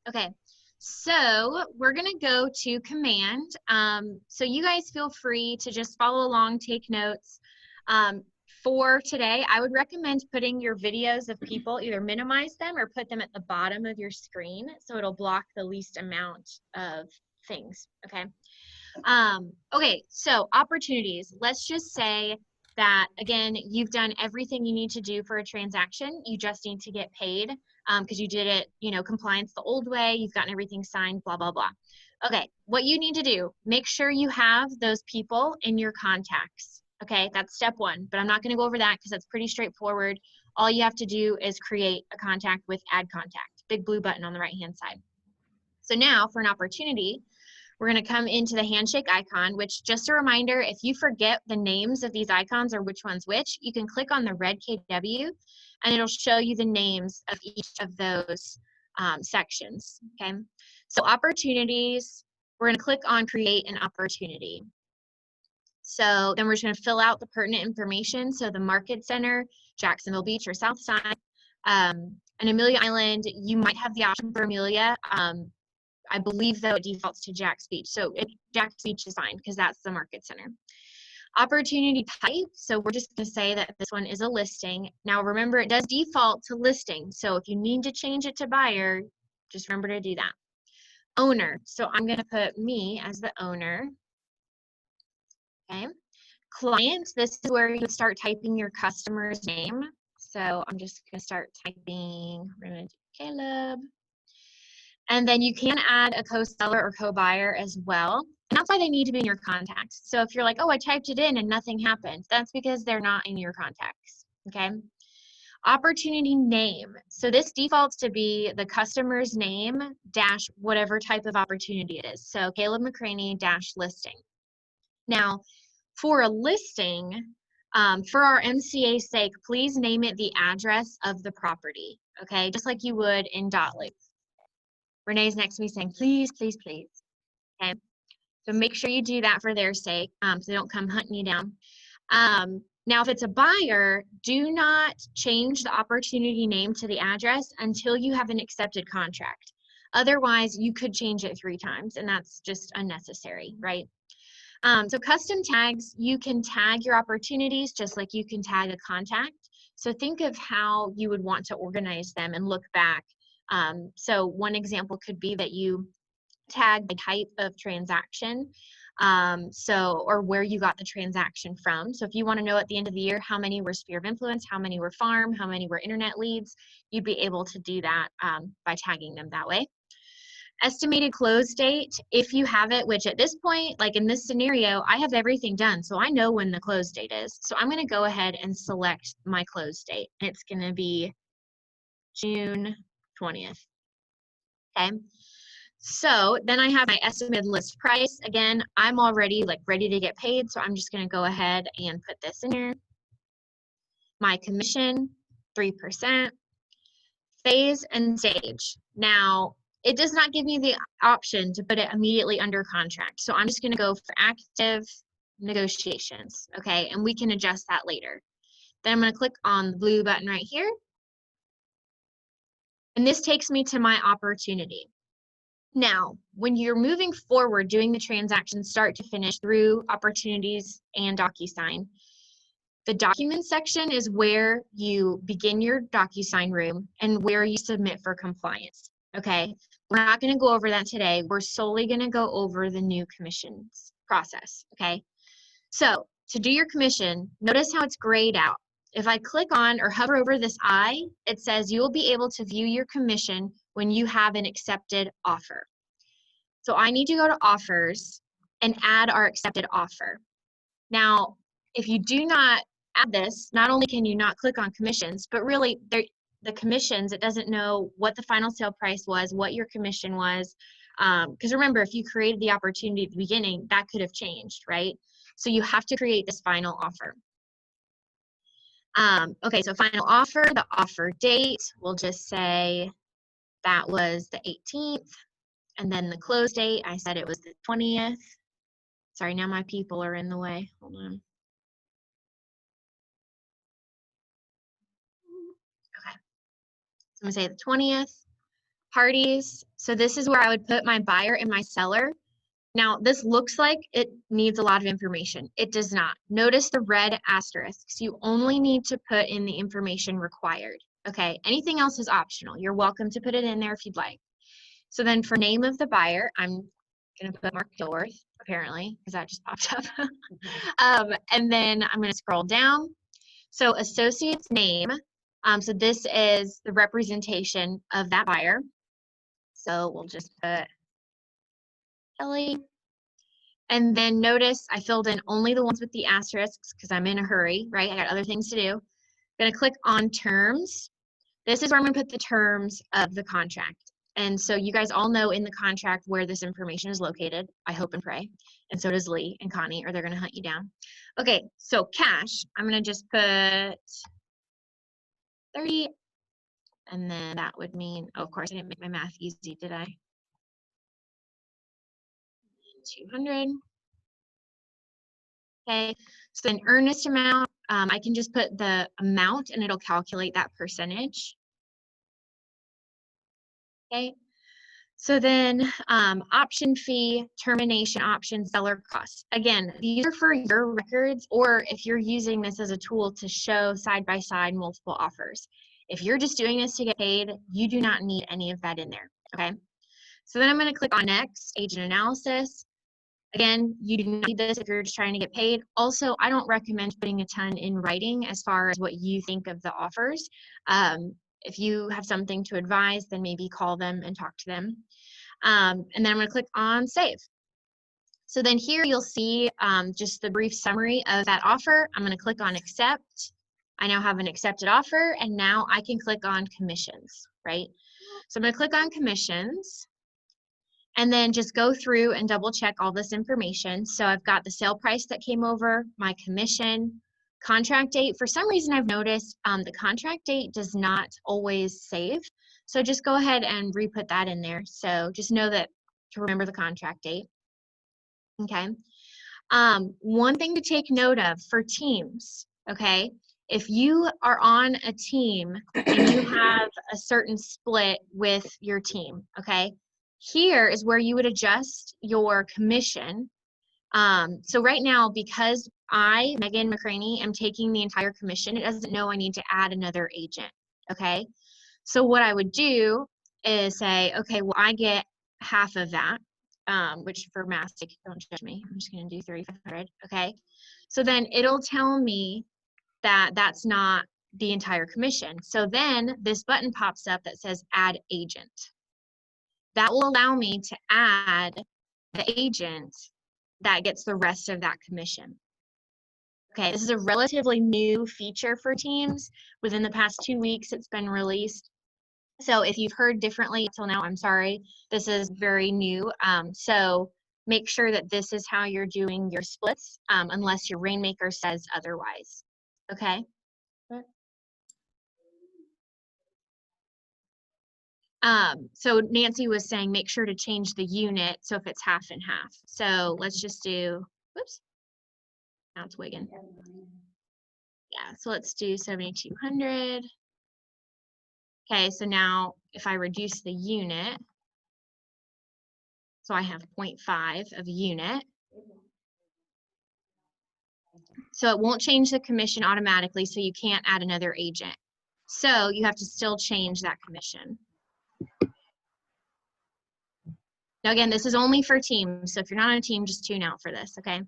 Okay, so we're gonna go to command. So you guys feel free to just follow along, take notes. For today, I would recommend putting your videos of people, either minimize them or put them at the bottom of your screen so it'll block the least amount of things, okay? Okay, so opportunities. Let's just say that, again, you've done everything you need to do for a transaction. You just need to get paid because you did it, compliance the old way. You've gotten everything signed, blah, blah, blah. Okay, what you need to do, make sure you have those people in your contacts. Okay, that's step one, but I'm not going to go over that because that's pretty straightforward. All you have to do is create a contact with add contact, big blue button on the right-hand side. So now for an opportunity, we're going to come into the handshake icon, which, just a reminder, if you forget the names of these icons or which one's which, you can click on the red KW and it'll show you the names of each of those sections, okay? So opportunities, we're going to click on create an opportunity. So then we're just going to fill out the pertinent information. So the Market Center, Jacksonville Beach or Southside, and Amelia Island, you might have the option for Amelia. I believe, though, it defaults to Jack's Beach. So Jack's Beach is fine because that's the Market Center. Opportunity type. So we're just going to say that this one is a listing. Now, remember, it does default to listing. So if you need to change it to buyer, just remember to do that. Owner. So I'm going to put me as the owner. Okay. Client. This is where you start typing your customer's name. So I'm just going to start typing. We're going to do Caleb. And then you can add a co-seller or co-buyer as well. And that's why they need to be in your contacts. So if you're like, oh, I typed it in and nothing happened, that's because they're not in your contacts, okay? Opportunity name. So this defaults to be the customer's name dash whatever type of opportunity it is. So Caleb McCraney dash listing. Now, for a listing, for our MCA's sake, please name it the address of the property, okay? Just like you would in .lib. Renee's next to me saying, please, please, please. Okay. So make sure you do that for their sake so they don't come hunting you down. Now, if it's a buyer, do not change the opportunity name to the address until you have an accepted contract. Otherwise, you could change it 3 times, and that's just unnecessary, right? So custom tags, you can tag your opportunities just like you can tag a contact. So think of how you would want to organize them and look back. So one example could be that you tag the type of transaction, or where you got the transaction from. So if you want to know at the end of the year how many were sphere of influence, how many were farm, how many were internet leads, you'd be able to do that by tagging them that way. Estimated close date, if you have it, which at this point, like in this scenario, I have everything done, so I know when the close date is. So I'm going to go ahead and select my close date. It's going to be June 20th. Okay. So then I have my estimated list price. Again, I'm already ready to get paid, so I'm just going to go ahead and put this in here. My commission, 3%. Phase and stage. Now, it does not give me the option to put it immediately under contract. So I'm just going to go for active negotiations. Okay, and we can adjust that later. Then I'm going to click on the blue button right here. And this takes me to my opportunity. Now, when you're moving forward, doing the transaction start to finish through opportunities and DocuSign, the document section is where you begin your DocuSign room and where you submit for compliance, okay? We're not going to go over that today. We're solely going to go over the new commissions process, okay? So to do your commission, notice how it's grayed out. If I click on or hover over this I, it says you will be able to view your commission when you have an accepted offer. So I need to go to offers and add our accepted offer. Now, if you do not add this, not only can you not click on commissions, but really the commissions, it doesn't know what the final sale price was, what your commission was. Because remember, if you created the opportunity at the beginning, that could have changed, right? So you have to create this final offer. Okay, so final offer, the offer date, we'll just say that was the 18th. And then the close date, I said it was the 20th. Sorry, now my people are in the way. Hold on. Okay. So I'm going to say the 20th. Parties. So this is where I would put my buyer and my seller. Now, this looks like it needs a lot of information. It does not. Notice the red asterisks. You only need to put in the information required. Okay, anything else is optional. You're welcome to put it in there if you'd like. So then for name of the buyer, I'm going to put Mark Dilworth, apparently, because that just popped up. And then I'm going to scroll down. So associate's name. So this is the representation of that buyer. So we'll just put Kelly. And then notice I filled in only the ones with the asterisks because I'm in a hurry, right? I got other things to do. I'm going to click on terms. This is where I'm going to put the terms of the contract. And so you guys all know in the contract where this information is located, I hope and pray. And so does Lee and Connie, or they're going to hunt you down. Okay, so cash, I'm going to just put 30. And then that would mean, oh, of course, I didn't make my math easy, did I? 200. Okay, so then earnest amount, I can just put the amount and it'll calculate that percentage. Okay, so then option fee, termination option, seller costs. Again, these are for your records, or if you're using this as a tool to show side by side multiple offers. If you're just doing this to get paid, you do not need any of that in there. Okay, so then I'm going to click on next, agent analysis. Again, you do not need this if you're just trying to get paid. Also, I don't recommend putting a ton in writing as far as what you think of the offers. If you have something to advise, then maybe call them and talk to them. And then I'm going to click on save. So then here you'll see just the brief summary of that offer. I'm going to click on accept. I now have an accepted offer, and now I can click on commissions, right? So I'm going to click on commissions. And then just go through and double check all this information. So I've got the sale price that came over, my commission, contract date. For some reason I've noticed the contract date does not always save. So just go ahead and re-put that in there. So just know that to remember the contract date. Okay. One thing to take note of for teams, okay? If you are on a team and you have a certain split with your team, okay? Here is where you would adjust your commission. So right now, because I, Megan McCraney, am taking the entire commission, it doesn't know I need to add another agent, okay? So what I would do is say, okay, well, I get half of that, which for math's sake, don't judge me. I'm just going to do 3,500, okay? So then it'll tell me that that's not the entire commission. So then this button pops up that says add agent. That will allow me to add the agent that gets the rest of that commission. Okay, this is a relatively new feature for teams. Within the past 2 weeks, it's been released. So if you've heard differently till now, I'm sorry. This is very new. So make sure that this is how you're doing your splits, unless your Rainmaker says otherwise. Okay. So Nancy was saying make sure to change the unit so if it's half and half. So let's just do, whoops, now it's wigging. Yeah, so let's do 7,200. Okay, so now if I reduce the unit, so I have 0.5 of a unit. So it won't change the commission automatically, so you can't add another agent. So you have to still change that commission. Now again, this is only for teams, so if you're not on a team, just tune out for this, okay?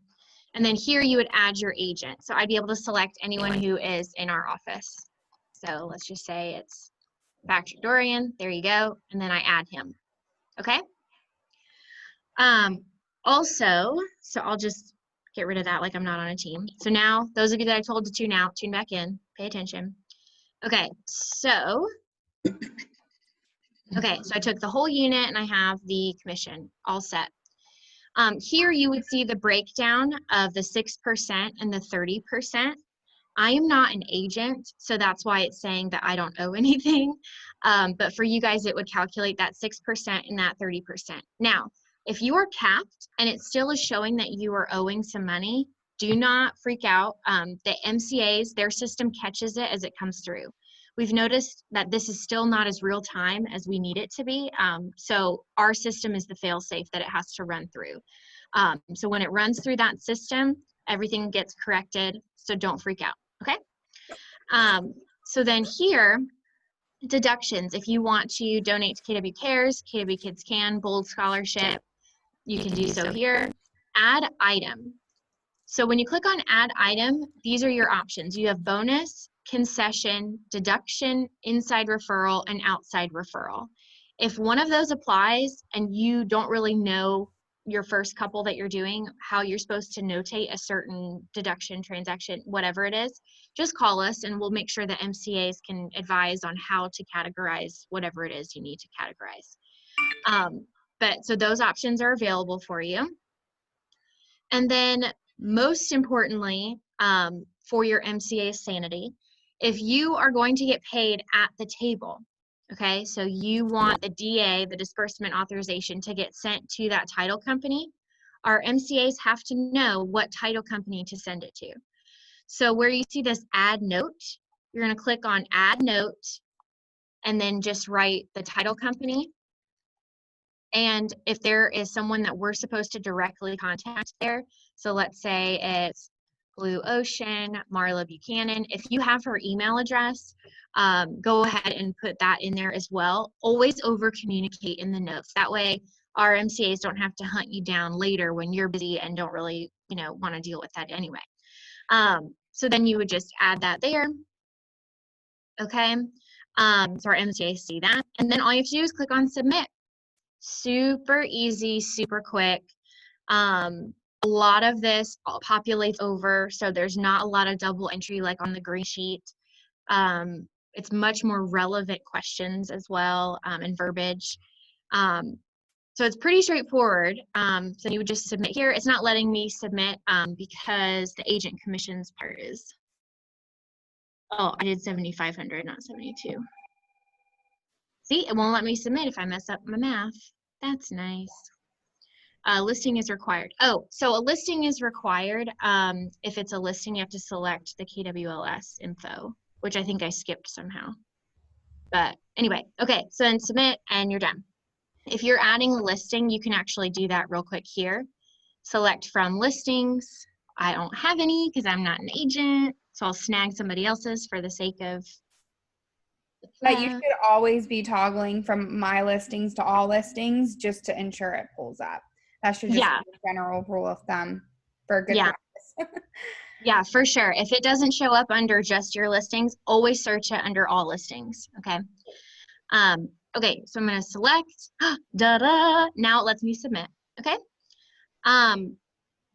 And then here you would add your agent. So I'd be able to select anyone who is in our office. So let's just say it's Patrick Dorian, there you go, and then I add him, okay? Also, so I'll just get rid of that like I'm not on a team. So now, those of you that I told to tune out, tune back in, pay attention. Okay, so I took the whole unit and I have the commission all set. Here you would see the breakdown of the 6% and the 30%. I am not an agent, so that's why it's saying that I don't owe anything. But for you guys, it would calculate that 6% and that 30%. Now, if you are capped and it still is showing that you are owing some money, do not freak out. The MCAs, their system catches it as it comes through. we've noticed that this is still not as real time as we need it to be. So our system is the fail safe that it has to run through. So when it runs through that system, everything gets corrected. So don't freak out, okay? So then here, deductions. If you want to donate to KW Cares, KW Kids Can, Bold Scholarship, you can do so here. Add item. So when you click on add item, these are your options. You have bonus, concession, deduction, inside referral, and outside referral. If one of those applies and you don't really know your first couple that you're doing, how you're supposed to notate a certain deduction, transaction, whatever it is, just call us and we'll make sure that MCAs can advise on how to categorize whatever it is you need to categorize. But so those options are available for you. And then most importantly, for your MCA sanity, if you are going to get paid at the table, okay, so you want the DA, the disbursement authorization, to get sent to that title company, our MCAs have to know what title company to send it to. So where you see this add note, you're going to click on add note and then just write the title company. And if there is someone that we're supposed to directly contact there, so let's say it's Blue Ocean, Marla Buchanan, if you have her email address, go ahead and put that in there as well. Always over communicate in the notes. That way our MCAs don't have to hunt you down later when you're busy and don't really, want to deal with that anyway. So then you would just add that there. Okay. So our MCAs see that. And then all you have to do is click on submit. Super easy, super quick. A lot of this populates over, so there's not a lot of double entry like on the green sheet. It's much more relevant questions as well, and verbiage. So it's pretty straightforward. So you would just submit here. It's not letting me submit because the agent commissions part is, oh, I did 7,500, not 72. See, it won't let me submit if I mess up my math. That's nice. Listing is required. Oh, so a listing is required. If it's a listing, you have to select the KWLS info, which I think I skipped somehow. But anyway, okay, so then submit and you're done. If you're adding a listing, you can actually do that real quick here. Select from listings. I don't have any because I'm not an agent, so I'll snag somebody else's for the sake of. But you should always be toggling from my listings to all listings just to ensure it pulls up. That should just be a general rule of thumb for good practice. Yeah, for sure. If it doesn't show up under just your listings, always search it under all listings, okay? Okay, so I'm going to select, now it lets me submit, okay?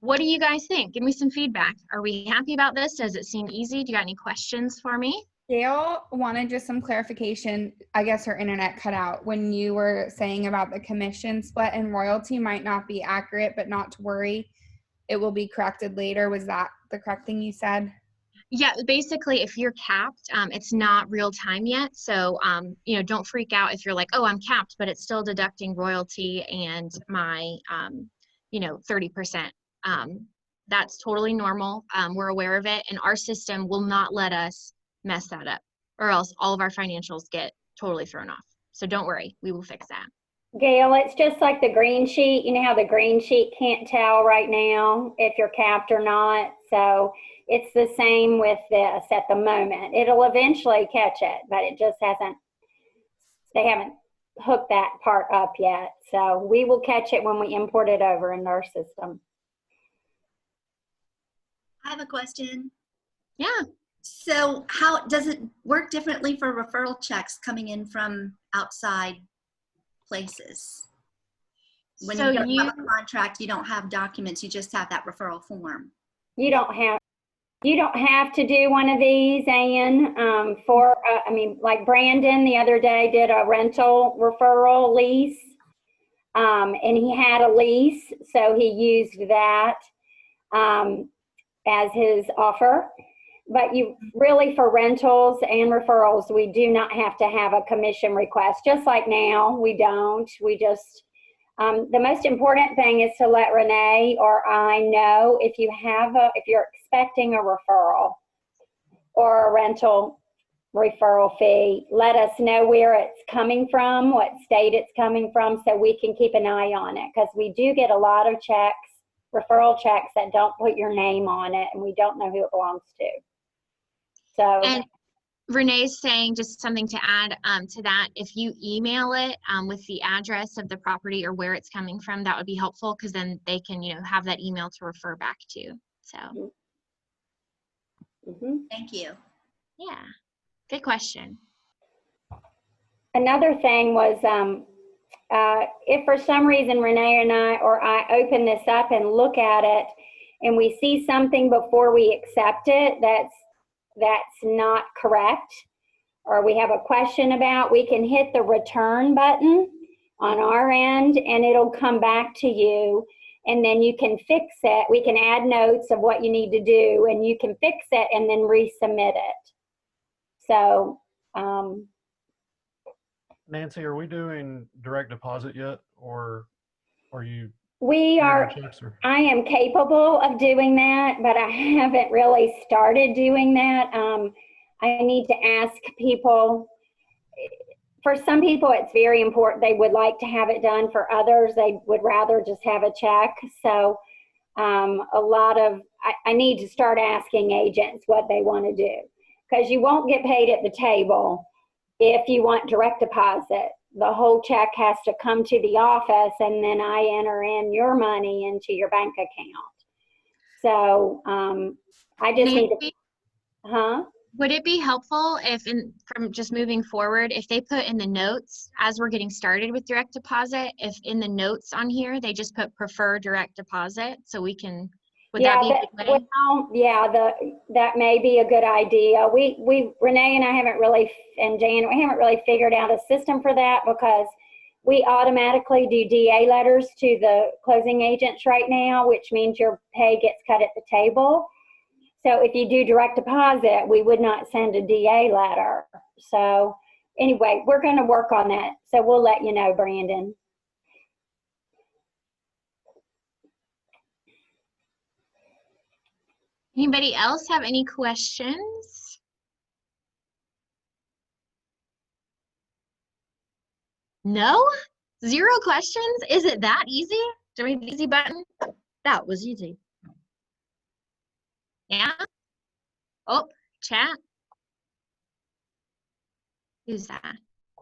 What do you guys think? Give me some feedback. Are we happy about this? Does it seem easy? Do you got any questions for me? Gail wanted just some clarification. I guess her internet cut out when you were saying about the commission split and royalty might not be accurate, but not to worry, it will be corrected later. Was that the correct thing you said? Yeah, basically, if you're capped, it's not real time yet. So, don't freak out if you're like, oh, I'm capped, but it's still deducting royalty and my, 30%. That's totally normal. We're aware of it, and our system will not let us mess that up, or else all of our financials get totally thrown off. So don't worry, we will fix that. Gail, it's just like the green sheet. You know how the green sheet can't tell right now if you're capped or not? So it's the same with this at the moment. It'll eventually catch it, but it just they haven't hooked that part up yet. So we will catch it when we import it over in our system. I have a question. Yeah. So how does it work differently for referral checks coming in from outside places? When you don't have a contract, you don't have documents, you just have that referral form. You don't have to do one of these, Ann. Like Brandon the other day did a rental referral lease, and he had a lease, so he used that as his offer. But you really, for rentals and referrals, we do not have to have a commission request. Just like now, we don't. We just, the most important thing is to let Renee or I know if you're expecting a referral or a rental referral fee. Let us know where it's coming from, what state it's coming from, so we can keep an eye on it, because we do get a lot of checks, referral checks, that don't put your name on it, and we don't know who it belongs to. So. And Renee's saying, just something to add to that, if you email it with the address of the property or where it's coming from, that would be helpful, because then they can, have that email to refer back to. So. Thank you. Yeah, good question. Another thing was, if for some reason Renee and I open this up and look at it and we see something before we accept it that's not correct, or we have a question about, we can hit the return button on our end and it'll come back to you, and then you can fix it. We can add notes of what you need to do, and you can fix it and then resubmit it. So, Nancy, are we doing direct deposit yet, or are you? We are. I am capable of doing that, but I haven't really started doing that. I need to ask people. For some people, it's very important. They would like to have it done. For others, they would rather just have a check. So I need to start asking agents what they want to do, because you won't get paid at the table if you want direct deposit. The whole check has to come to the office, and then I enter in your money into your bank account. So I just need to, Would it be helpful if, from just moving forward, if they put in the notes, as we're getting started with direct deposit, if in the notes on here, they just put prefer direct deposit, so we can, would that be a good way? Well, yeah, that may be a good idea. Renee and I haven't really, and Jan, we haven't really figured out a system for that, because we automatically do DA letters to the closing agents right now, which means your pay gets cut at the table. So if you do direct deposit, we would not send a DA letter. So anyway, we're going to work on that. So we'll let you know, Brandon. Anybody else have any questions? No? 0 questions? Is it that easy? Do we have the easy button? That was easy. Yeah? Oh, chat. Who's that?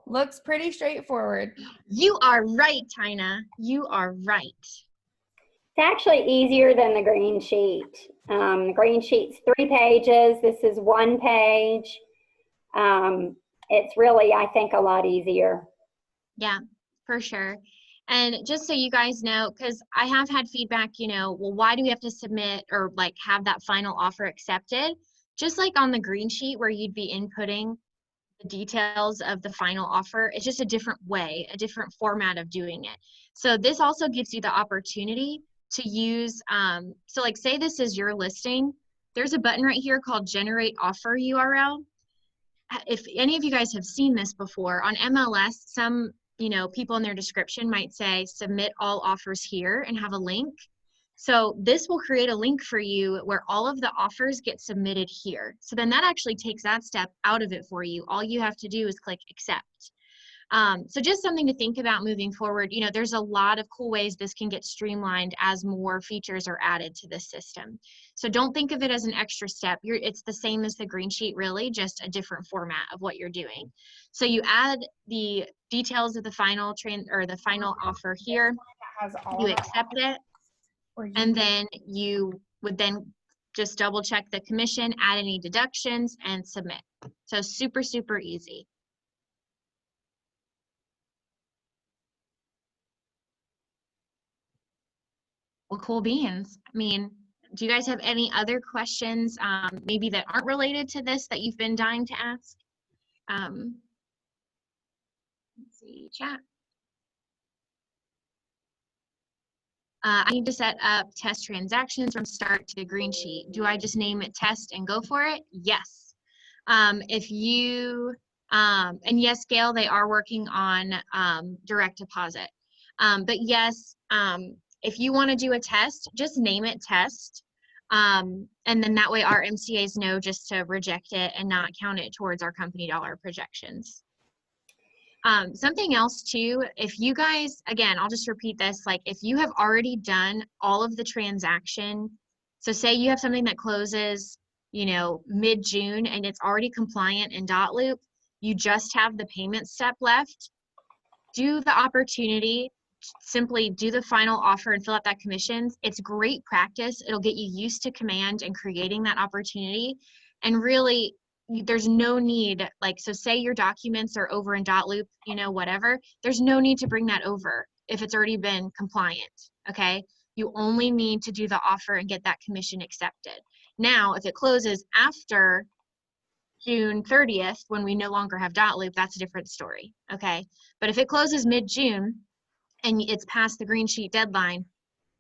Looks pretty straightforward. You are right, Tina. You are right. It's actually easier than the green sheet. The green sheet's 3 pages. This is 1 page. It's really, I think, a lot easier. Yeah, for sure. And just so you guys know, because I have had feedback, well, why do we have to submit or like have that final offer accepted? Just like on the green sheet where you'd be inputting the details of the final offer, it's just a different way, a different format of doing it. So this also gives you the opportunity to use, so like say this is your listing, there's a button right here called Generate Offer URL. If any of you guys have seen this before, on MLS, some people in their description might say submit all offers here and have a link. So this will create a link for you where all of the offers get submitted here. So then that actually takes that step out of it for you. All you have to do is click accept. So just something to think about moving forward. There's a lot of cool ways this can get streamlined as more features are added to the system. So don't think of it as an extra step. It's the same as the green sheet, really, just a different format of what you're doing. So you add the details of the final offer here. You accept it, and then you would then just double check the commission, add any deductions, and submit. So super, super easy. Well, cool beans. I mean, do you guys have any other questions, maybe that aren't related to this that you've been dying to ask? Let's see, chat. I need to set up test transactions from start to the green sheet. Do I just name it test and go for it? Yes. If you, and yes, Gail, they are working on direct deposit. But yes, if you want to do a test, just name it test. And then that way our MCAs know just to reject it and not count it towards our company dollar projections. Something else too, if you guys, again, I'll just repeat this, like if you have already done all of the transaction, so say you have something that closes, you know, mid-June and it's already compliant in dotloop, you just have the payment step left, do the opportunity, simply do the final offer and fill out that commissions. It's great practice. It'll get you used to command and creating that opportunity. And really, there's no need, like, so say your documents are over in dotloop, you know, whatever, there's no need to bring that over if it's already been compliant, okay? You only need to do the offer and get that commission accepted. Now, if it closes after June 30th, when we no longer have dotloop, that's a different story, okay? But if it closes mid-June and it's past the green sheet deadline,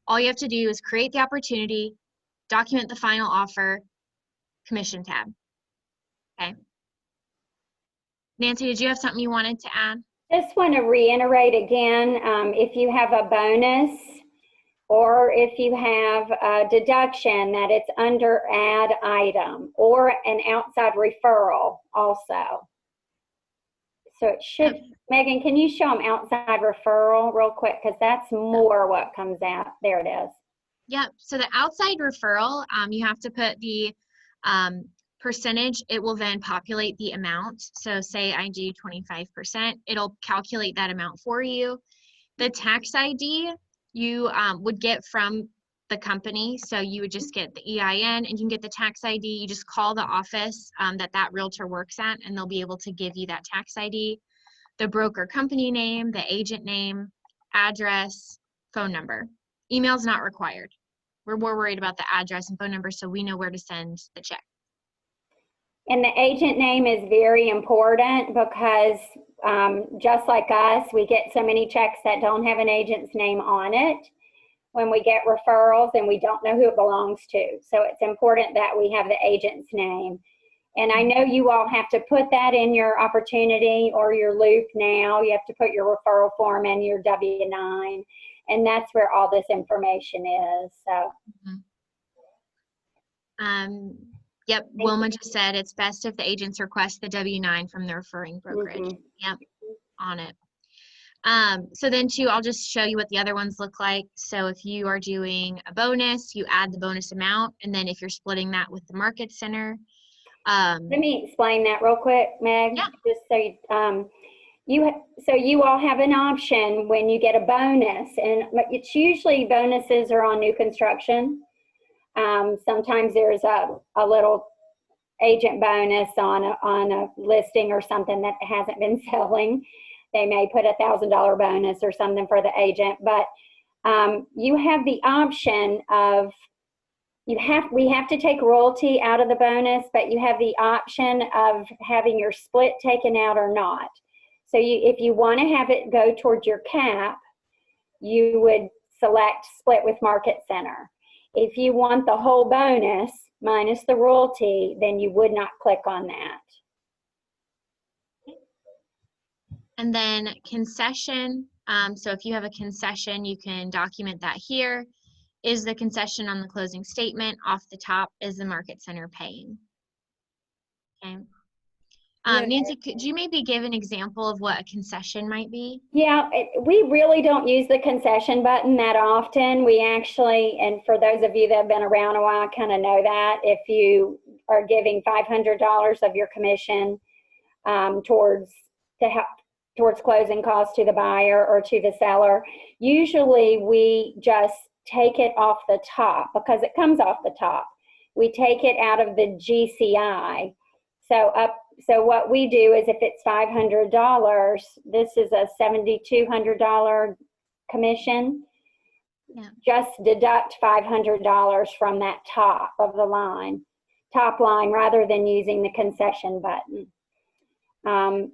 all you have to do is create the opportunity, document the final offer, commission tab, okay? Nancy, did you have something you wanted to add? Just want to reiterate again, if you have a bonus or if you have a deduction, that it's under add item or an outside referral also. So it should, Megan, can you show them outside referral real quick? Because that's more what comes out. There it is. Yep, so the outside referral, you have to put the percentage. It will then populate the amount. So say I do 25%, it'll calculate that amount for you. The tax ID you would get from the company. So you would just get the EIN and you can get the tax ID. You just call the office that realtor works at and they'll be able to give you that tax ID, the broker company name, the agent name, address, phone number. Email's not required. We're more worried about the address and phone number so we know where to send the check. And the agent name is very important because just like us, we get so many checks that don't have an agent's name on it when we get referrals and we don't know who it belongs to. So it's important that we have the agent's name. And I know you all have to put that in your opportunity or your loop now. You have to put your referral form in your W-9. And that's where all this information is. So. Yep, Wilma just said it's best if the agents request the W-9 from the referring brokerage. Yep, on it. So then too, I'll just show you what the other ones look like. So if you are doing a bonus, you add the bonus amount, and then if you're splitting that with the market center. Let me explain that real quick, Meg. Yeah. Just so you all have an option when you get a bonus, and it's usually bonuses are on new construction. Sometimes there's a little agent bonus on a listing or something that hasn't been selling. They may put $1,000 bonus or something for the agent, but you have the option of we have to take royalty out of the bonus, but you have the option of having your split taken out or not. So if you want to have it go towards your cap, you would select split with market center. If you want the whole bonus minus the royalty, then you would not click on that. And then concession. So if you have a concession, you can document that here. Is the concession on the closing statement? Off the top, is the market center paying? Okay. Nancy, could you maybe give an example of what a concession might be? Yeah, we really don't use the concession button that often. We actually, and for those of you that have been around a while, kind of know that if you are giving $500 of your commission towards closing costs to the buyer or to the seller, usually we just take it off the top because it comes off the top. We take it out of the GCI. So what we do is if it's $500, this is a $7,200 commission. Yeah. Just deduct $500 from that top line, rather than using the concession button. I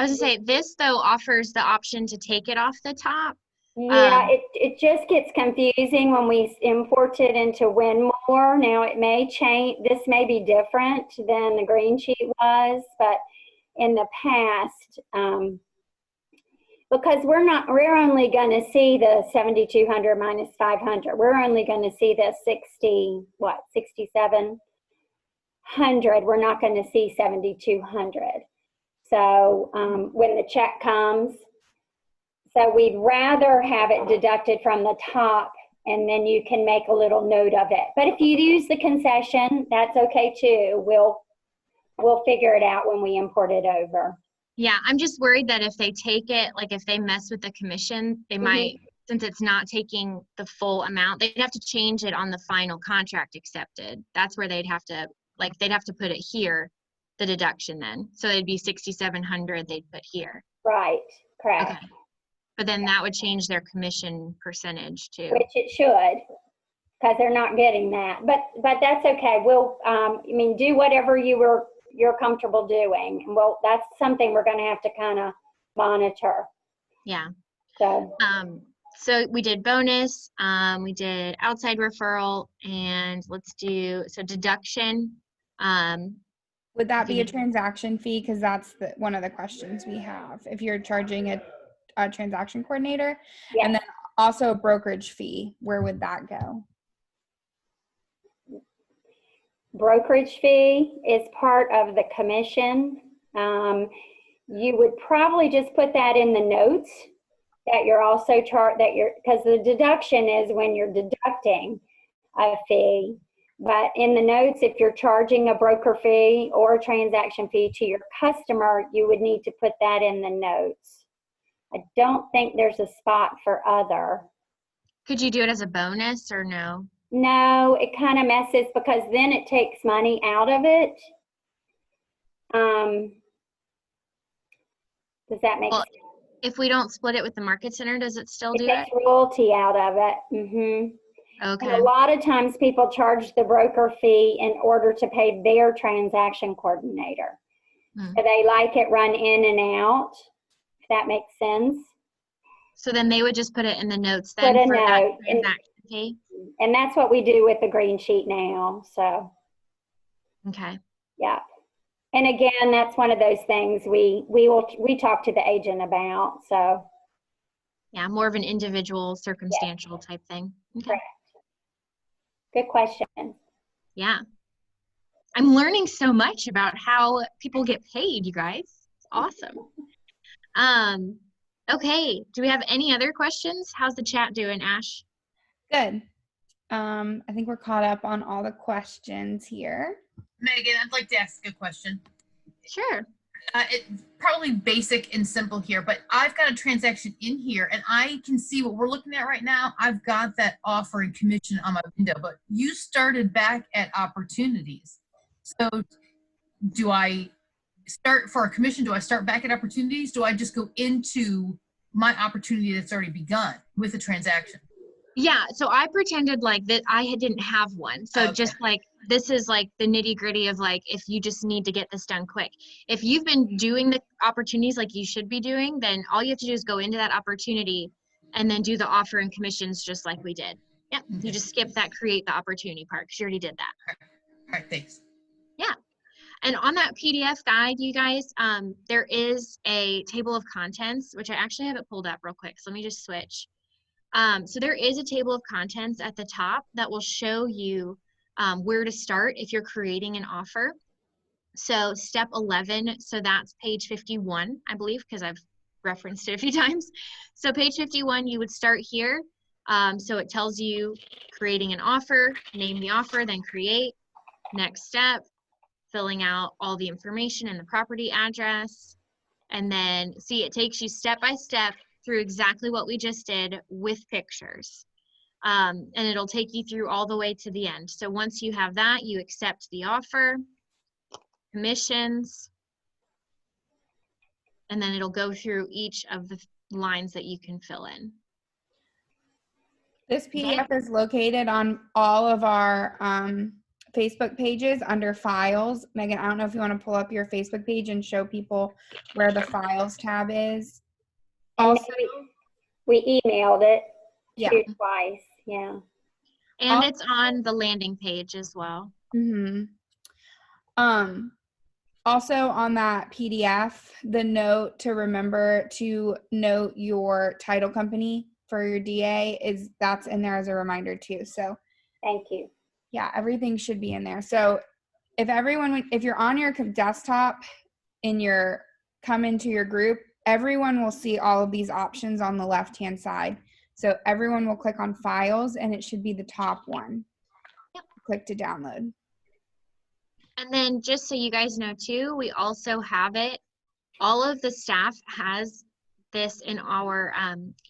was gonna say, this though offers the option to take it off the top. Yeah, it just gets confusing when we import it into Winmore. Now it may change, this may be different than the green sheet was, but in the past, Because we're only going to see the 7,200 minus 500. We're only going to see the 6,700. We're not going to see 7,200. So when the check comes, so we'd rather have it deducted from the top, and then you can make a little note of it. But if you use the concession, that's okay too. We'll figure it out when we import it over. Yeah, I'm just worried that if they take it, like if they mess with the commission, they might, since it's not taking the full amount, they'd have to change it on the final contract accepted. That's where they'd have to put it here, the deduction then. So it'd be 6,700 they'd put here. Right, correct. Okay. But then that would change their commission percentage too. Which it should, because they're not getting that. But that's okay. We'll, do whatever you're comfortable doing. And that's something we're going to have to kind of monitor. Yeah. So we did bonus, we did outside referral, and let's do, deduction. Would that be a transaction fee? Because that's one of the questions we have. If you're charging a transaction coordinator, yes. And then also a brokerage fee, where would that go? Brokerage fee is part of the commission. You would probably just put that in the notes that you're also because the deduction is when you're deducting a fee. But in the notes, if you're charging a broker fee or a transaction fee to your customer, you would need to put that in the notes. I don't think there's a spot for other. Could you do it as a bonus or no? No, it kind of messes because then it takes money out of it. Does that make sense? If we don't split it with the market center, does it still do it? It takes royalty out of it. Okay. And a lot of times people charge the broker fee in order to pay their transaction coordinator. So they like it run in and out, if that makes sense. So then they would just put it in the notes then Put a for that note. transaction fee? And that's what we do with the green sheet now, so. Okay. Yeah. And again, that's one of those things we talk to the agent about, so. Yeah, more of an individual circumstantial type thing. Okay. Correct. Good question. Yeah. I'm learning so much about how people get paid, you guys. It's awesome. Okay. Do we have any other questions? How's the chat doing, Ash? Good. I think we're caught up on all the questions here. Megan, I'd like to ask a question. Sure. It's probably basic and simple here, but I've got a transaction in here and I can see what we're looking at right now. I've got that offer and commission on my window, but you started back at opportunities. So do I start for a commission? Do I start back at opportunities? Do I just go into my opportunity that's already begun with a transaction? Yeah, so I pretended like that I didn't have one. So Okay. just like, this is like the nitty gritty of like, if you just need to get this done quick. If you've been doing the opportunities like you should be doing, then all you have to do is go into that opportunity and then do the offer and commissions just like we did. Yep, Okay. You just skip that create the opportunity part because you already did that. All right, thanks. Yeah. And on that PDF guide, you guys, there is a table of contents, which I actually have it pulled up real quick. So let me just switch. So there is a table of contents at the top that will show you where to start if you're creating an offer. So step 11, so that's page 51, I believe, because I've referenced it a few times. So page 51, you would start here. So it tells you creating an offer, name the offer, then create. Next step, filling out all the information and the property address. And then see, it takes you step by step through exactly what we just did with pictures. And it'll take you through all the way to the end. So once you have that, you accept the offer, commissions, and then it'll go through each of the lines that you can fill in. This PDF is located on all of our Facebook pages under files. Megan, I don't know if you want to pull up your Facebook page and show people where the files tab is. Also, we emailed it yeah. twice, yeah. And it's on the landing page as well. Mm-hmm. Also on that PDF, the note to remember to note your title company for your DA that's in there as a reminder too. So Thank you. yeah, everything should be in there. So if you're on your desktop come into your group, everyone will see all of these options on the left-hand side. So everyone will click on files and it should be the top one. Yep. Click to download. And then just so you guys know too, we also have it. All of the staff has this in our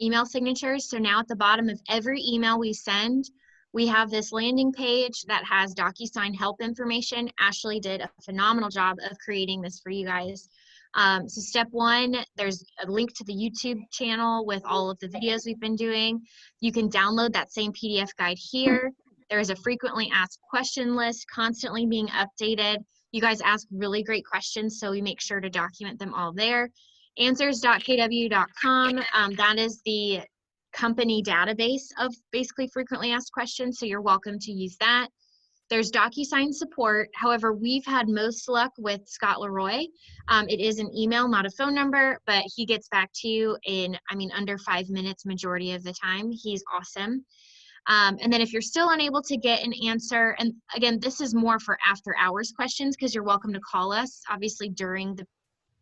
email signatures. So now at the bottom of every email we send, we have this landing page that has DocuSign help information. Ashley did a phenomenal job of creating this for you guys. So step one, there's a link to the YouTube channel with all of the videos we've been doing. You can download that same PDF guide here. There is a frequently asked question list constantly being updated. You guys ask really great questions, so we make sure to document them all there. Answers.kw.com, that is the company database of basically frequently asked questions, so you're welcome to use that. There's DocuSign support. However, we've had most luck with Scott Leroy. It is an email, not a phone number, but he gets back to you in, under 5 minutes majority of the time. He's awesome. And then if you're still unable to get an answer, and again, this is more for after hours questions because you're welcome to call us, obviously during the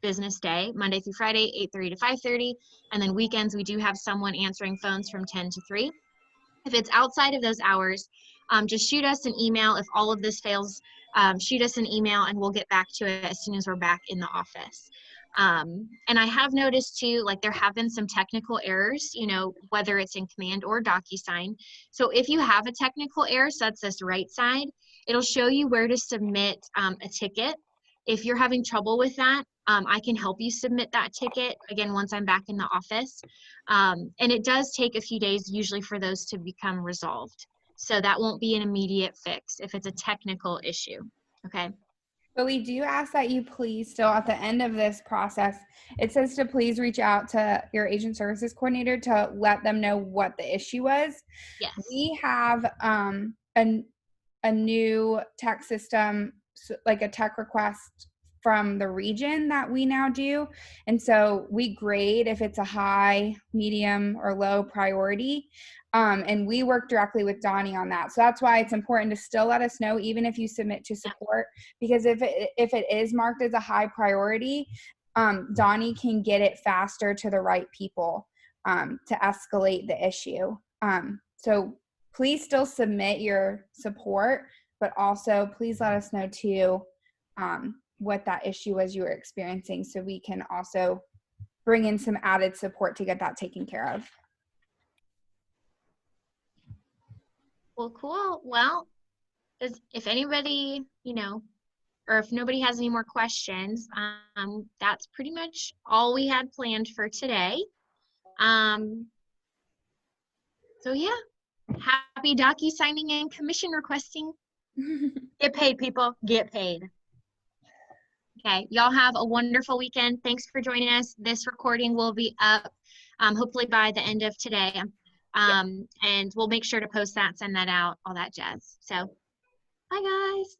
business day, Monday through Friday, 8:30 to 5:30. And then weekends, we do have someone answering phones from 10 to 3. If it's outside of those hours, just shoot us an email. If all of this fails, shoot us an email and we'll get back to it as soon as we're back in the office. And I have noticed too, like there have been some technical errors, whether it's in Command or DocuSign. So if you have a technical error, so that's this right side, it'll show you where to submit a ticket. If you're having trouble with that, I can help you submit that ticket, again, once I'm back in the office. And it does take a few days usually for those to become resolved. So that won't be an immediate fix if it's a technical issue, okay? But we do ask that you please still at the end of this process, it says to please reach out to your agent services coordinator to let them know what the issue was. Yes. We have a new tech system, like a tech request from the region that we now do. And so we grade if it's a high, medium, or low priority. And we work directly with Donnie on that. So that's why it's important to still let us know, even if you submit to support, because if it is marked as a high priority, Donnie can get it faster to the right people to escalate the issue. So please still submit your support, but also please let us know too what that issue was you were experiencing, so we can also bring in some added support to get that taken care of. Well, cool. Well, if anybody, or if nobody has any more questions, that's pretty much all we had planned for today. So yeah, happy DocuSigning and commission requesting. Get paid, people. Get paid. Okay, y'all have a wonderful weekend. Thanks for joining us. This recording will be up hopefully by the end of today. And we'll make sure to post that, send that out, all that jazz. So, bye guys.